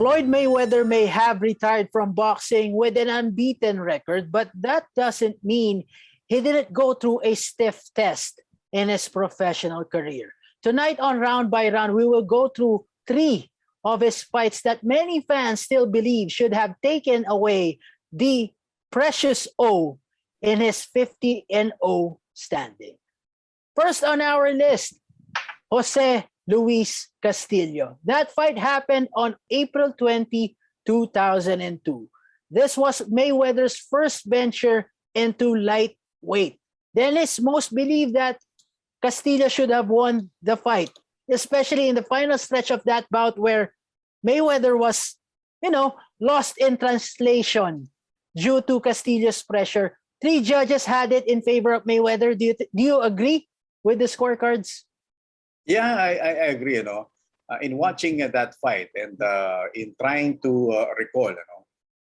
Floyd Mayweather may have retired from boxing with an unbeaten record, but that doesn't mean he didn't go through a stiff test in his professional career. Tonight on Round by Round, we will go through 3 of his fights that many fans still believe should have taken away the precious O in his 50-0 standing. First on our list, Jose Luis Castillo. That fight happened on April 20, 2002. This was Mayweather's first venture into lightweight. Dennis, most believe that Castillo should have won the fight, especially in the final stretch of that bout where Mayweather was, lost in translation due to Castillo's pressure. 3 judges had it in favor of Mayweather. Do you agree with the scorecards? Yeah, I agree. In watching that fight and in trying to recall,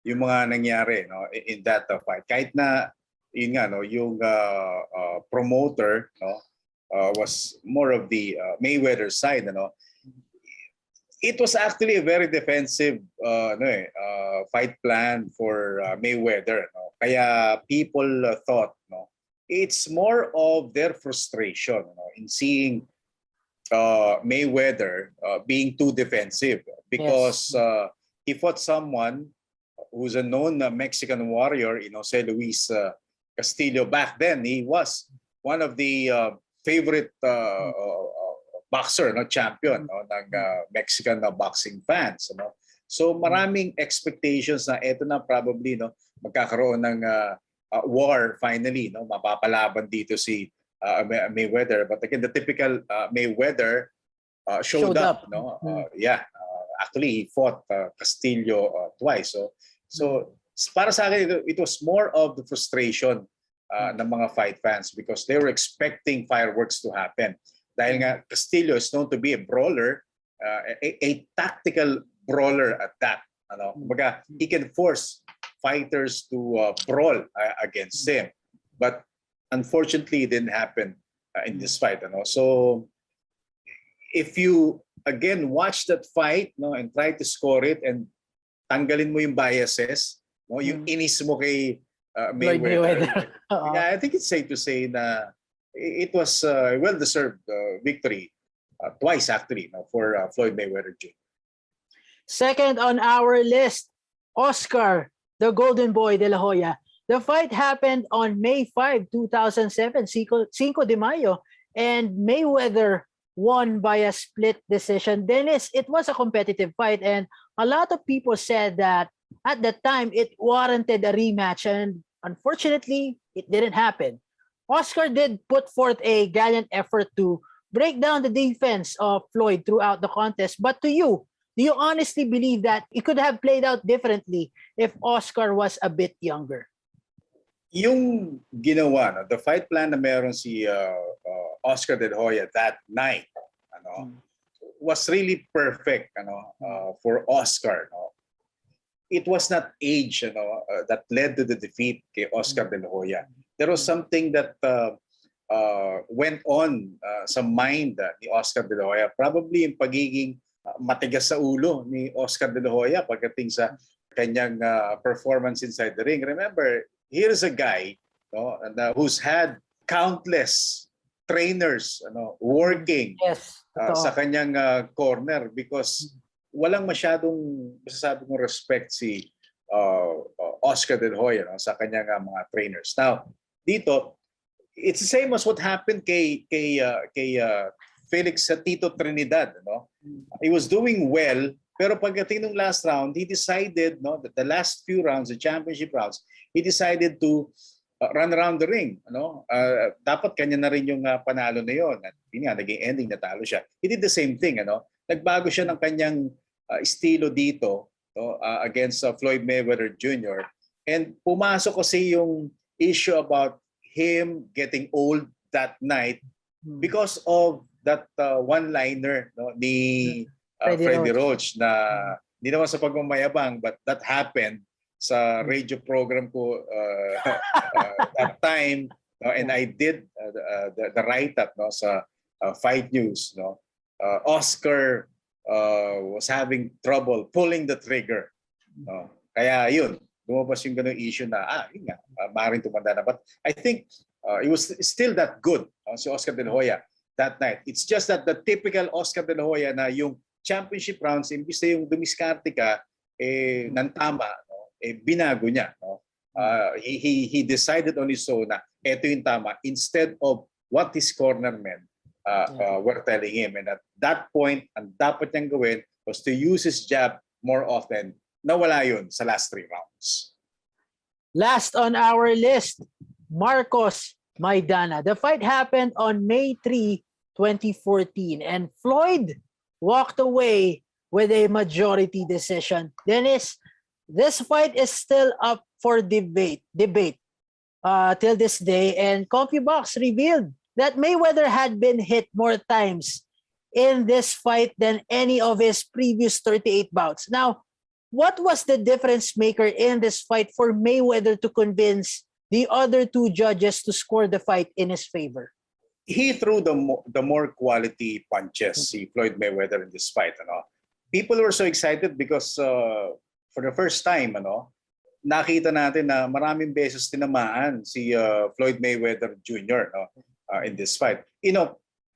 yung mga nangyari, in that fight. Kahit na yun nga, yung promoter, was more of the Mayweather side, It was actually a very defensive fight plan for Mayweather. Kaya people thought, it's more of their frustration in seeing Mayweather being too defensive because he fought someone who's a known Mexican warrior, Jose Luis Castillo. Back then, he was one of the favorite boxer, champion ng Mexican boxing fans. So maraming expectations na eto na probably magkakaroon ng war finally, mapapalaban dito si Mayweather. But again, the typical Mayweather showed up. Actually, he fought Castillo twice. So para sa akin, it was more of the frustration ng mga fight fans because they were expecting fireworks to happen. Dahil nga Castillo is known to be a brawler, a tactical brawler at that. Kumbaga, he can force fighters to brawl against him. But unfortunately, it didn't happen in this fight. So if you again watch that fight and try to score it and tanggalin mo yung biases, yung inis mo kay Mayweather. I think it's safe to say na it was a well-deserved victory twice actually for Floyd Mayweather Jr. Second on our list, Oscar, the Golden Boy de la Hoya. The fight happened on May 5, 2007, Cinco de Mayo, and Mayweather won by a split decision. Dennis, it was a competitive fight, and a lot of people said that at the time it warranted a rematch, and unfortunately, it didn't happen. Oscar did put forth a gallant effort to break down the defense of Floyd throughout the contest. But to you, do you honestly believe that it could have played out differently if Oscar was a bit younger? Yung ginawa, the fight plan na meron si Oscar de la Hoya that night, was really perfect, for Oscar. It was not age, that led to the defeat kay Oscar de la Hoya. There was something that went on sa mind ni Oscar de la Hoya. Probably yung pagiging matigas sa ulo ni Oscar de la Hoya pagdating sa kanyang performance inside the ring. Remember, here's a guy who's had countless trainers working sa kanyang corner because walang masyadong masasabi kong respect si Oscar de la Hoya sa kanyang mga trainers. Now, dito, it's the same as what happened kay Felix Tito Trinidad. He was doing well, pero pagdating ng last round, he decided, that the last few rounds, the championship rounds, he decided to run around the ring. Dapat kanya na rin yung panalo na yun. At yun nga, naging ending, natalo siya. He did the same thing. Nagbago siya ng kanyang estilo dito against Floyd Mayweather Jr. And pumasok kasi yung issue about him getting old that night because of that one-liner ni Freddie Roach na hindi naman sa pagmamayabang but that happened sa radio program ko that time and I did the write-up sa Fight News. Oscar was having trouble pulling the trigger. No? Kaya yun, lumabas yung ganung issue na, yun nga, maaaring tumanda na. But I think it was still that good, si Oscar De La Hoya that night. It's just that the typical Oscar De La Hoya na yung championship rounds, imbis na yung dumiskarte ka, nang tama, no? Binago niya. No? He decided on his own na eto yung tama instead of what his cornermen were telling him. And at that point, ang dapat niyang gawin was to use his jab more often. Nawala yun sa last 3 rounds. Last on our list, Marcos Maidana. The fight happened on May 3, 2014, and Floyd walked away with a majority decision. Dennis, this fight is still up for debate till this day, and CompuBox revealed that Mayweather had been hit more times in this fight than any of his previous 38 bouts. Now, what was the difference maker in this fight for Mayweather to convince the other 2 judges to score the fight in his favor? He threw the more quality punches, si Floyd Mayweather, in this fight. Ano? People were so excited because for the first time, nakita natin na maraming beses tinamaan si Floyd Mayweather Jr. In this fight.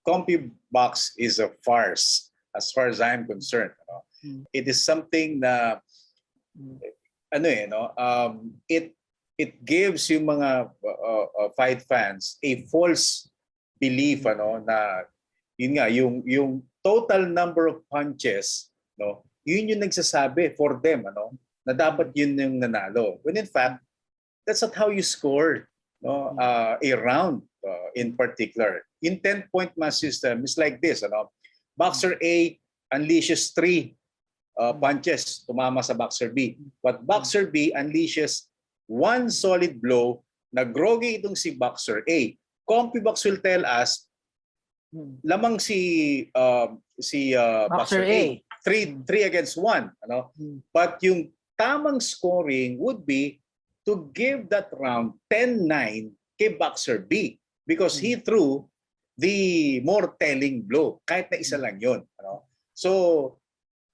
CompuBox is a farce as far as I'm concerned. It is something na it gives yung mga fight fans a false belief na yun nga yung total number of punches, yun yung nagsasabi for them na dapat yun yung nanalo, when in fact that's not how you score a round in particular. In 10-point mass system is like this. Boxer A unleashes 3 punches, tumama sa Boxer B. But Boxer B unleashes 1 solid blow na groggy itong si Boxer A. CompuBox will tell us lamang si Boxer A. 3 against 1. But yung tamang scoring would be to give that round 10-9 kay Boxer B because he threw the more telling blow. Kahit na isa lang yun. So,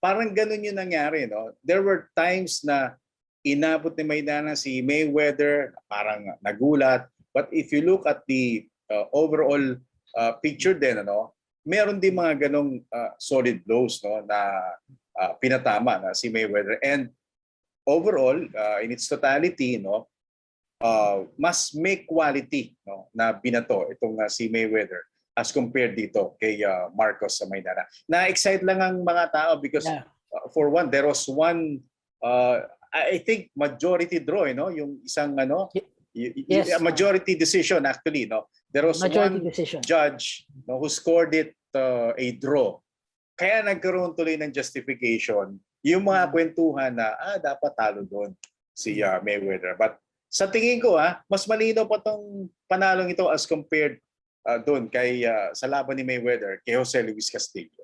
parang ganun yung nangyari. There were times na inabot ni Maidana si Mayweather, parang nagulat. But if you look at the overall picture din, meron din mga ganong solid blows na pinatama na si Mayweather. And overall, in its totality, mas may quality na binato itong si Mayweather as compared dito kay Marcos sa Maidana. Na-excite lang ang mga tao because for one, there was one, I think majority draw, yung isang majority decision actually. There was one judge who scored it a draw. Kaya nagkaroon tuloy ng justification yung mga kwentuhan na dapat talo doon si Mayweather. But sa tingin ko mas malinaw pa tong panalong ito as compared doon kay sa laban ni Mayweather kay Jose Luis Castillo.